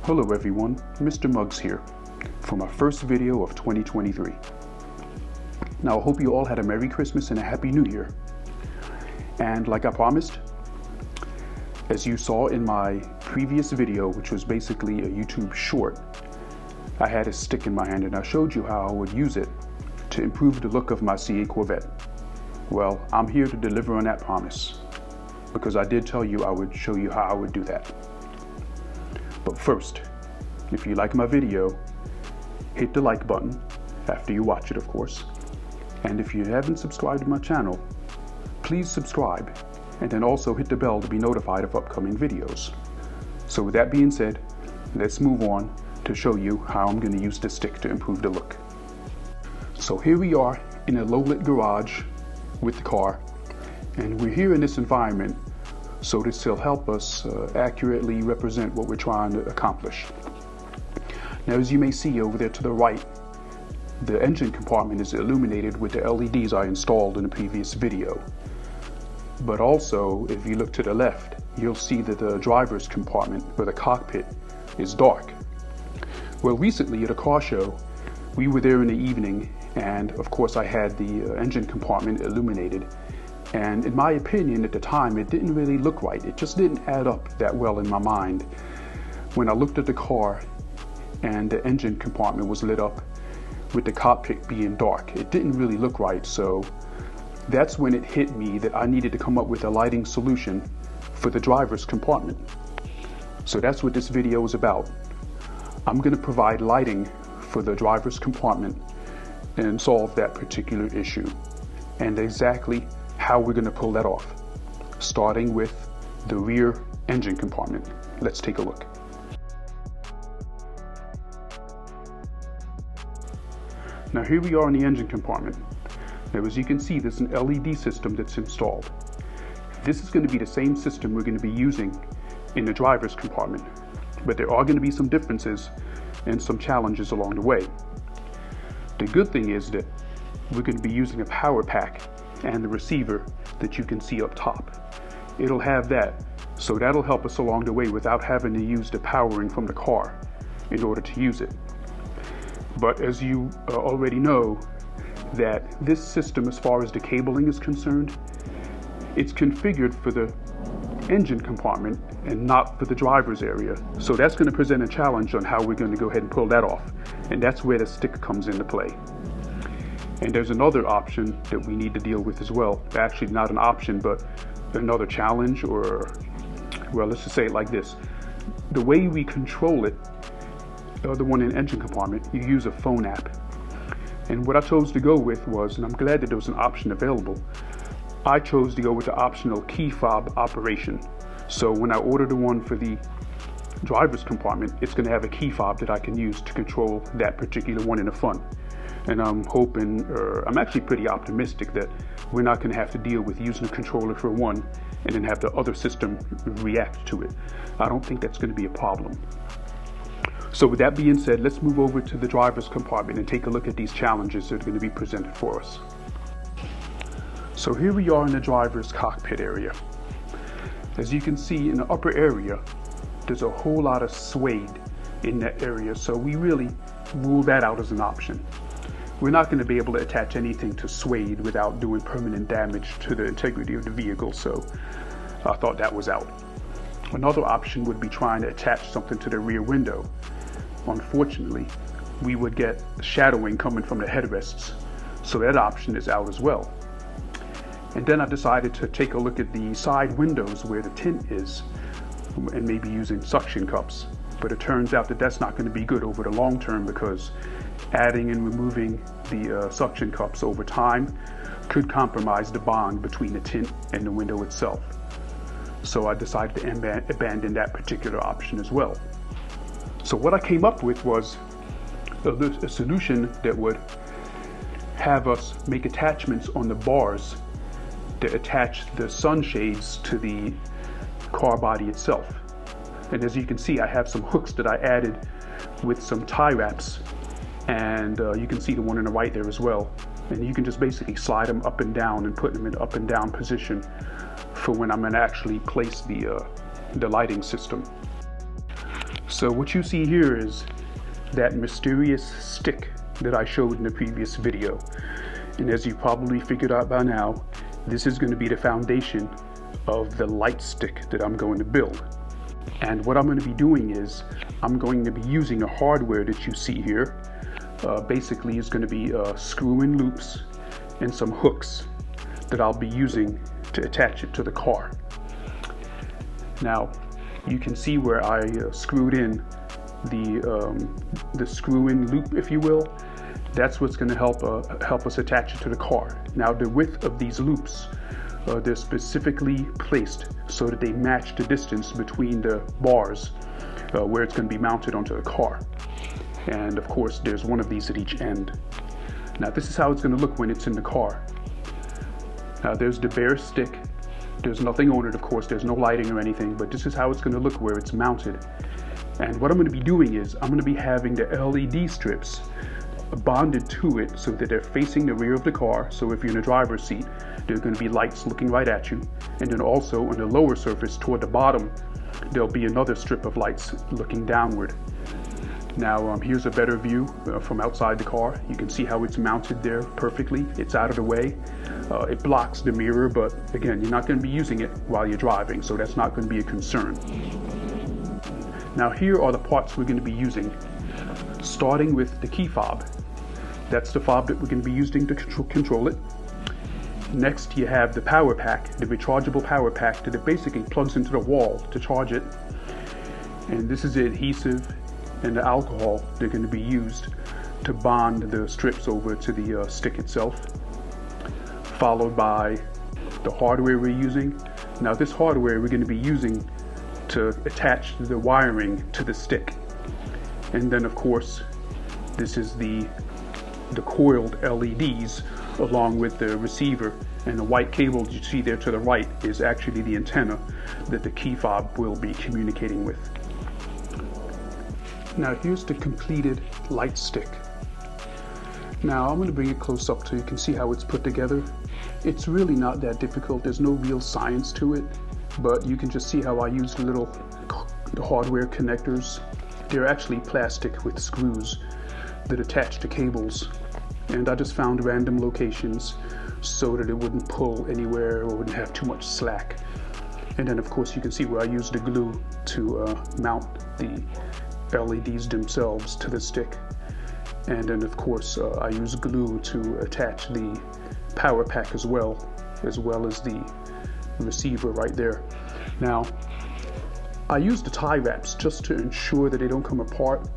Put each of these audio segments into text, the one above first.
Hello everyone, Mr. Muggs here for my first video of 2023. Now I hope you all had a Merry Christmas and a Happy New Year. And like I promised, as you saw in my previous video, which was basically a YouTube short, I had a stick in my hand and I showed you how I would use it to improve the look of my CA Corvette. Well, I'm here to deliver on that promise because I did tell you I would show you how I would do that. But first, if you like my video, hit the like button after you watch it, of course. And if you haven't subscribed to my channel, please subscribe and then also hit the bell to be notified of upcoming videos. So with that being said, let's move on to show you how I'm going to use this stick to improve the look. So here we are in a low-lit garage with the car, and we're here in this environment, so this will help us accurately represent what we're trying to accomplish. Now, as you may see over there to the right, the engine compartment is illuminated with the LEDs I installed in the previous video. But also, if you look to the left, you'll see that the driver's compartment, or the cockpit, is dark. Well, recently at a car show, we were there in the evening, and of course I had the engine compartment illuminated. And in my opinion at the time, it didn't really look right. It just didn't add up that well in my mind. When I looked at the car and the engine compartment was lit up with the cockpit being dark, it didn't really look right. So that's when it hit me that I needed to come up with a lighting solution for the driver's compartment. So that's what this video is about. I'm going to provide lighting for the driver's compartment and solve that particular issue, and exactly how we're going to pull that off, starting with the rear engine compartment. Let's take a look. Now here we are in the engine compartment. Now as you can see, there's an LED system that's installed. This is going to be the same system we're going to be using in the driver's compartment, but there are going to be some differences and some challenges along the way. The good thing is that we're going to be using a power pack and the receiver that you can see up top. It'll have that, so that'll help us along the way without having to use the powering from the car in order to use it. But as you already know, that this system, as far as the cabling is concerned, it's configured for the engine compartment and not for the driver's area. So that's going to present a challenge on how we're going to go ahead and pull that off. And that's where the stick comes into play. And there's another option that we need to deal with as well. Actually, not an option, but another challenge, or, well, let's just say it like this. The way we control it, the one in the engine compartment, you use a phone app. And what I chose to go with was, and I'm glad that there was an option available, I chose to go with the optional key fob operation. So when I order the one for the driver's compartment, it's going to have a key fob that I can use to control that particular one in the front. And I'm hoping, I'm actually pretty optimistic that we're not going to have to deal with using a controller for one and then have the other system react to it. I don't think that's going to be a problem. So with that being said, let's move over to the driver's compartment and take a look at these challenges that are going to be presented for us. So here we are in the driver's cockpit area. As you can see in the upper area, there's a whole lot of suede in that area, so we really rule that out as an option. We're not going to be able to attach anything to suede without doing permanent damage to the integrity of the vehicle, so I thought that was out. Another option would be trying to attach something to the rear window. Unfortunately, we would get shadowing coming from the headrests, so that option is out as well. And then I decided to take a look at the side windows where the tint is and maybe using suction cups. But it turns out that that's not going to be good over the long term, because adding and removing the suction cups over time could compromise the bond between the tint and the window itself. So I decided to abandon that particular option as well. So what I came up with was a solution that would have us make attachments on the bars that attach the sunshades to the car body itself. And as you can see, I have some hooks that I added with some tie wraps, and you can see the one on the right there as well. And you can just basically slide them up and down and put them in up and down position for when I'm going to actually place the lighting system. So what you see here is that mysterious stick that I showed in the previous video. And as you probably figured out by now, this is going to be the foundation of the light stick that I'm going to build. And what I'm going to be doing is I'm going to be using a hardware that you see here. Basically it's going to be screw-in loops and some hooks that I'll be using to attach it to the car. Now you can see where I screwed in the screw-in loop, if you will. That's what's going to help us attach it to the car. Now the width of these loops, they're specifically placed so that they match the distance between the bars where it's going to be mounted onto the car. And of course there's one of these at each end. Now this is how it's going to look when it's in the car. Now there's the bare stick. There's nothing on it, of course, there's no lighting or anything, but this is how it's going to look where it's mounted. And what I'm going to be doing is I'm going to be having the LED strips bonded to it so that they're facing the rear of the car. So if you're in the driver's seat, there's going to be lights looking right at you. And then also on the lower surface toward the bottom, there'll be another strip of lights looking downward. Now here's a better view from outside the car. You can see how it's mounted there perfectly. It's out of the way. It blocks the mirror, but again, you're not going to be using it while you're driving, so that's not going to be a concern. Now here are the parts we're going to be using, starting with the key fob. That's the fob that we're going to be using to control it. Next you have the power pack, the rechargeable power pack that it basically plugs into the wall to charge it. And this is the adhesive and the alcohol they're going to be used to bond the strips over to the stick itself, followed by the hardware we're using. Now this hardware we're going to be using to attach the wiring to the stick. And then of course this is the coiled LEDs along with the receiver, and the white cable you see there to the right is actually the antenna that the key fob will be communicating with. Now here's the completed light stick. Now I'm going to bring it close up so you can see how it's put together. It's really not that difficult. There's no real science to it, but you can just see how I use little hardware connectors. They're actually plastic with screws that attach to cables, and I just found random locations so that it wouldn't pull anywhere or wouldn't have too much slack. And then of course you can see where I used the glue to mount the LEDs themselves to the stick. And then of course I use glue to attach the power pack as well as the receiver right there. Now I use the tie wraps just to ensure that they don't come apart.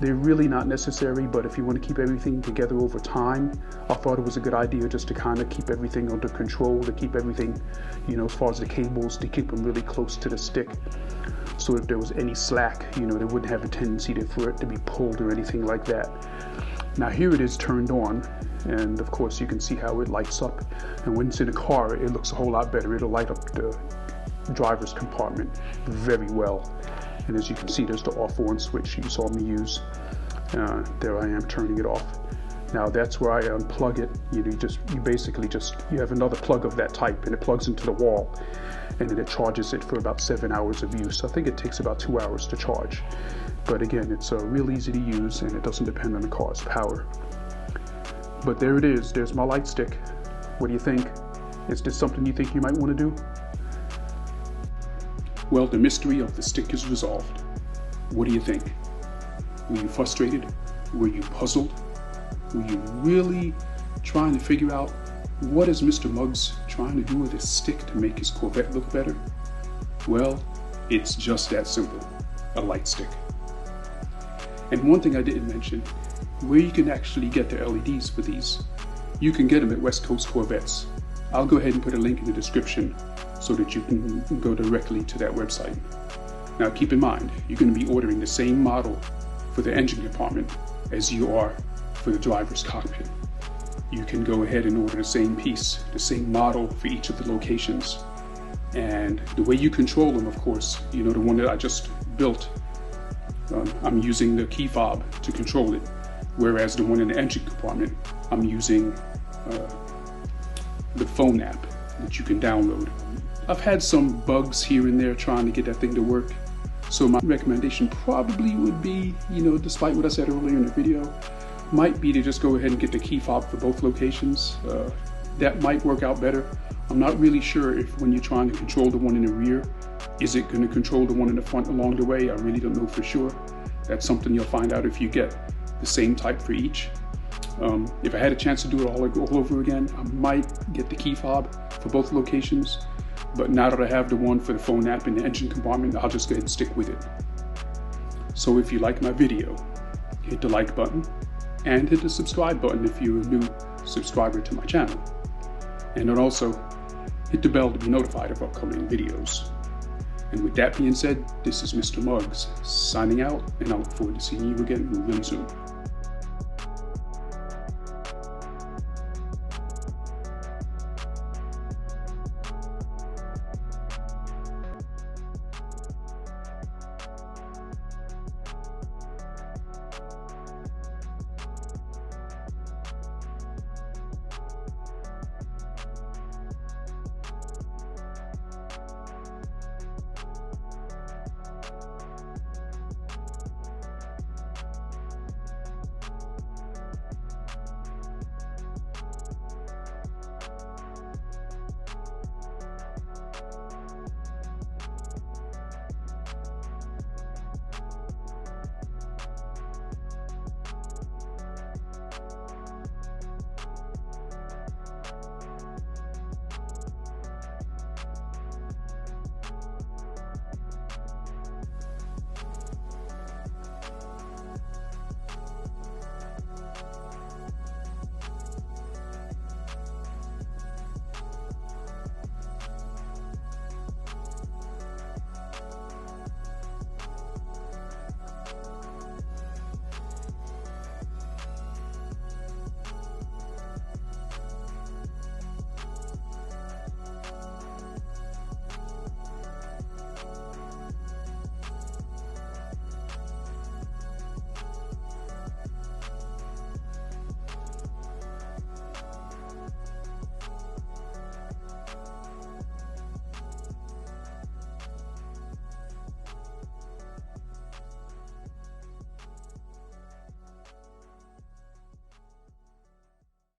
They're really not necessary, but if you want to keep everything together over time, I thought it was a good idea just to kind of keep everything under control, to keep everything, you know, as far as the cables, to keep them really close to the stick. So if there was any slack, you know, they wouldn't have a tendency for it to be pulled or anything like that. Now here it is turned on, and of course you can see how it lights up. And when it's in a car, it looks a whole lot better. It'll light up the driver's compartment very well. And as you can see, there's the off-on switch you saw me use. There I am turning it off. Now that's where I unplug it. You basically have another plug of that type, and it plugs into the wall, and then it charges it for about 7 hours of use. I think it takes about 2 hours to charge. But again, it's real easy to use, and it doesn't depend on the car's power. But there it is. There's my light stick. What do you think? Is this something you think you might want to do? Well, the mystery of the stick is resolved. What do you think? Were you frustrated? Were you puzzled? Were you really trying to figure out what is Mr. Muggs trying to do with his stick to make his Corvette look better? Well, it's just that simple, a light stick. And one thing I didn't mention, where you can actually get the LEDs for these. You can get them at West Coast Corvettes. I'll go ahead and put a link in the description so that you can go directly to that website. Now keep in mind, you're going to be ordering the same model for the engine compartment as you are for the driver's cockpit. You can go ahead and order the same piece, the same model for each of the locations. And the way you control them, of course, you know, the one that I just built, I'm using the key fob to control it, whereas the one in the engine compartment, I'm using the phone app that you can download. I've had some bugs here and there trying to get that thing to work, So my recommendation probably would be, despite what I said earlier in the video, might be to just go ahead and get the key fob for both locations. That might work out better. I'm not really sure if when you're trying to control the one in the rear, is it going to control the one in the front along the way? I really don't know for sure. That's something you'll find out if you get the same type for each. If I had a chance to do it all over again, I might get the key fob for both locations. But now that I have the one for the phone app in the engine compartment, I'll just go ahead and stick with it. So if you like my video, hit the like button and hit the subscribe button if you're a new subscriber to my channel. And then also hit the bell to be notified of upcoming videos. And with that being said, this is Mr. Muggs signing out, and I look forward to seeing you again really soon.